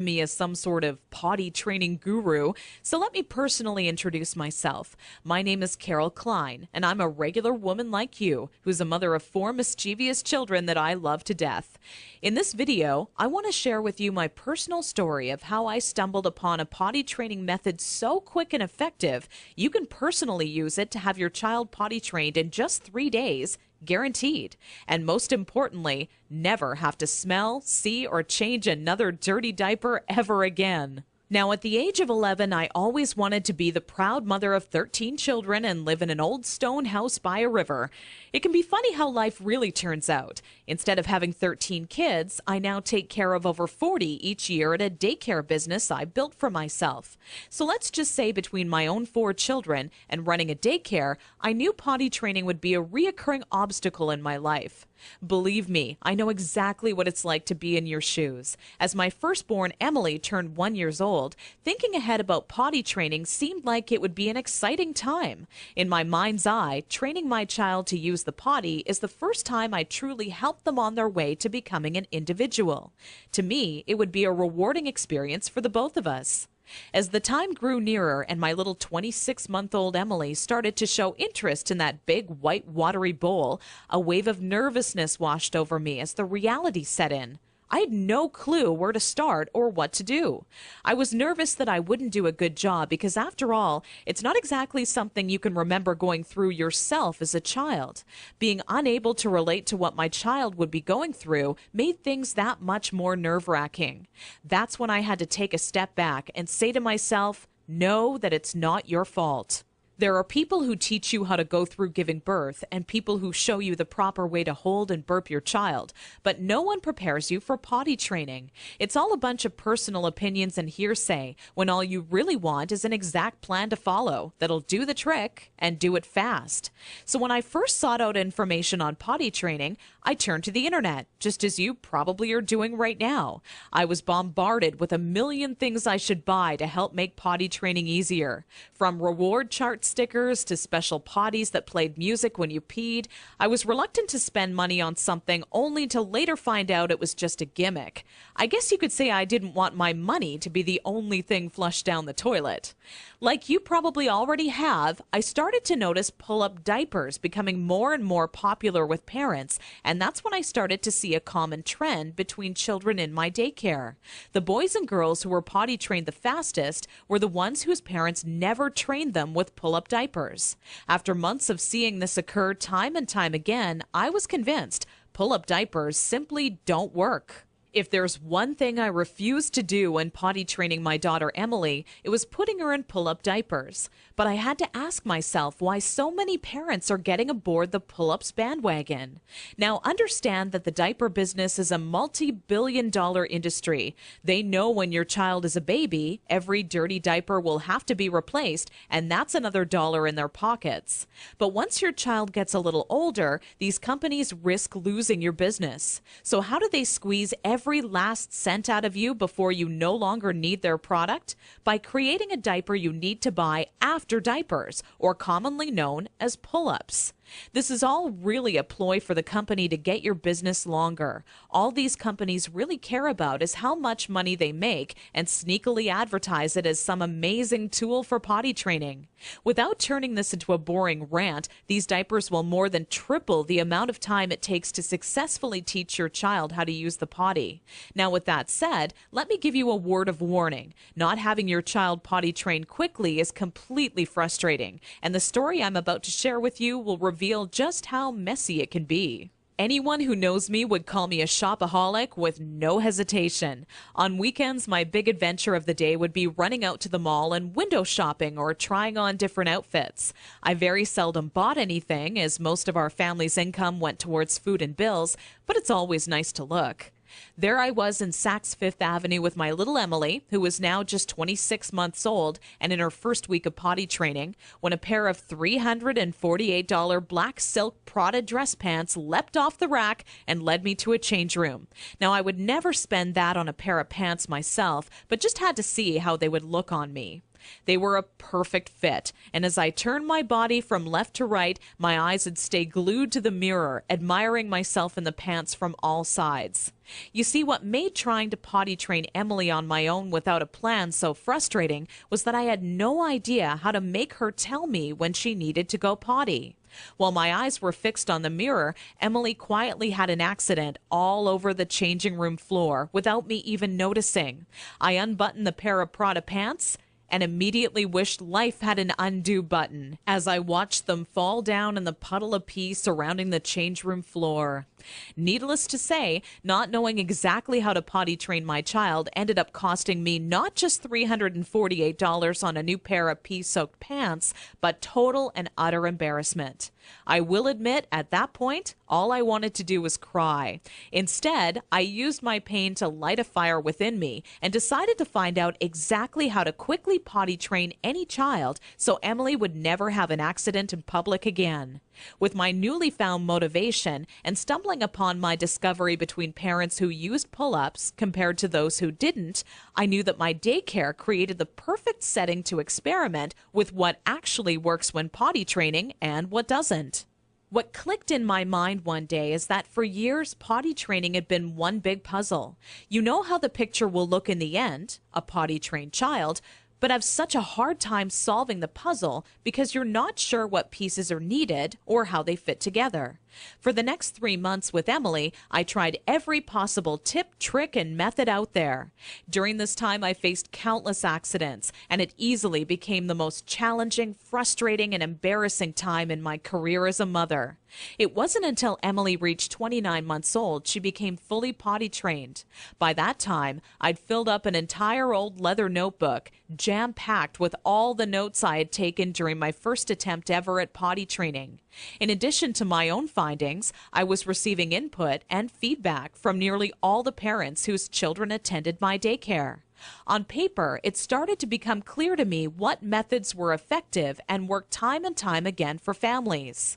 Me as some sort of potty training guru, so let me personally introduce myself. My name is Carol Klein, and I'm a regular woman like you, who's a mother of 4 mischievous children that I love to death. In this video, I want to share with you my personal story of how I stumbled upon a potty training method so quick and effective, you can personally use it to have your child potty trained in just 3 days, guaranteed. And most importantly, never have to smell, see, or change another dirty diaper ever again. Now, at the age of 11, I always wanted to be the proud mother of 13 children and live in an old stone house by a river. It can be funny how life really turns out. Instead of having 13 kids, I now take care of over 40 each year at a daycare business I built for myself. So let's just say between my own 4 children and running a daycare, I knew potty training would be a reoccurring obstacle in my life. Believe me, I know exactly what it's like to be in your shoes. As my firstborn Emily turned 1 year old, thinking ahead about potty training seemed like it would be an exciting time. In my mind's eye, training my child to use the potty is the first time I truly helped them on their way to becoming an individual. To me, it would be a rewarding experience for the both of us. As the time grew nearer and my little 26-month-old Emily started to show interest in that big white watery bowl, a wave of nervousness washed over me as the reality set in. I had no clue where to start or what to do. I was nervous that I wouldn't do a good job because, after all, it's not exactly something you can remember going through yourself as a child. Being unable to relate to what my child would be going through made things that much more nerve-wracking. That's when I had to take a step back and say to myself, know that it's not your fault. There are people who teach you how to go through giving birth and people who show you the proper way to hold and burp your child, but no one prepares you for potty training. It's all a bunch of personal opinions and hearsay when all you really want is an exact plan to follow that'll do the trick and do it fast. So when I first sought out information on potty training, I turned to the internet, just as you probably are doing right now. I was bombarded with a million things I should buy to help make potty training easier. From reward chart stickers to special potties that played music when you peed, I was reluctant to spend money on something only to later find out it was just a gimmick. I guess you could say I didn't want my money to be the only thing flushed down the toilet. Like you probably already have, I started to notice pull-up diapers becoming more and more popular with parents, and that's when I started to see a common trend between children in my daycare. The boys and girls who were potty trained the fastest were the ones whose parents never trained them with pull-up diapers. After months of seeing this occur time and time again, I was convinced pull-up diapers simply don't work. If there's one thing I refused to do when potty training my daughter Emily, it was putting her in pull-up diapers. But I had to ask myself why so many parents are getting aboard the pull-ups bandwagon. Now, understand that the diaper business is a multi-billion-dollar industry. They know when your child is a baby, every dirty diaper will have to be replaced, and that's another dollar in their pockets. But once your child gets a little older, these companies risk losing your business. So how do they squeeze every last cent out of you before you no longer need their product? By creating a diaper you need to buy after diapers, or commonly known as pull-ups. This is all really a ploy for the company to get your business longer. All these companies really care about is how much money they make and sneakily advertise it as some amazing tool for potty training. Without turning this into a boring rant, these diapers will more than triple the amount of time it takes to successfully teach your child how to use the potty. Now, with that said, let me give you a word of warning. Not having your child potty trained quickly is completely frustrating, and the story I'm about to share with you will reveal just how messy it can be. Anyone who knows me would call me a shopaholic with no hesitation. On weekends, my big adventure of the day would be running out to the mall and window shopping or trying on different outfits. I very seldom bought anything, as most of our family's income went towards food and bills, but it's always nice to look. There I was in Saks Fifth Avenue with my little Emily, who was now just 26 months old and in her first week of potty training, when a pair of $348 black silk Prada dress pants leapt off the rack and led me to a change room. Now, I would never spend that on a pair of pants myself, but just had to see how they would look on me. They were a perfect fit, and as I turned my body from left to right, my eyes would stay glued to the mirror, admiring myself in the pants from all sides. You see, what made trying to potty train Emily on my own without a plan so frustrating was that I had no idea how to make her tell me when she needed to go potty. While my eyes were fixed on the mirror, Emily quietly had an accident all over the changing room floor without me even noticing. I unbuttoned the pair of Prada pants and immediately wished life had an undo button as I watched them fall down in the puddle of pee surrounding the change room floor. Needless to say, not knowing exactly how to potty train my child ended up costing me not just $348 on a new pair of pee-soaked pants, but total and utter embarrassment. I will admit, at that point, all I wanted to do was cry. Instead, I used my pain to light a fire within me and decided to find out exactly how to quickly potty train any child so Emily would never have an accident in public again. With my newly found motivation and stumbling upon my discovery between parents who used pull-ups compared to those who didn't, I knew that my daycare created the perfect setting to experiment with what actually works when potty training and what doesn't. What clicked in my mind one day is that for years, potty training had been one big puzzle. You know how the picture will look in the end, a potty-trained child, but have such a hard time solving the puzzle because you're not sure what pieces are needed or how they fit together. For the next 3 months with Emily, I tried every possible tip, trick, and method out there. During this time, I faced countless accidents, and it easily became the most challenging, frustrating, and embarrassing time in my career as a mother. It wasn't until Emily reached 29 months old she became fully potty trained. By that time, I'd filled up an entire old leather notebook, jam-packed with all the notes I had taken during my first attempt ever at potty training. In addition to my own findings, I was receiving input and feedback from nearly all the parents whose children attended my daycare. On paper, it started to become clear to me what methods were effective and worked time and time again for families.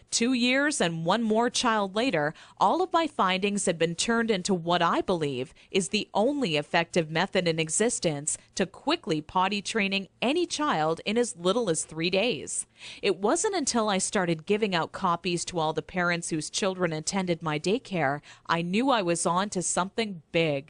2 years and one more child later, all of my findings had been turned into what I believe is the only effective method in existence to quickly potty training any child in as little as 3 days. It wasn't until I started giving out copies to all the parents whose children attended my daycare I knew I was on to something big.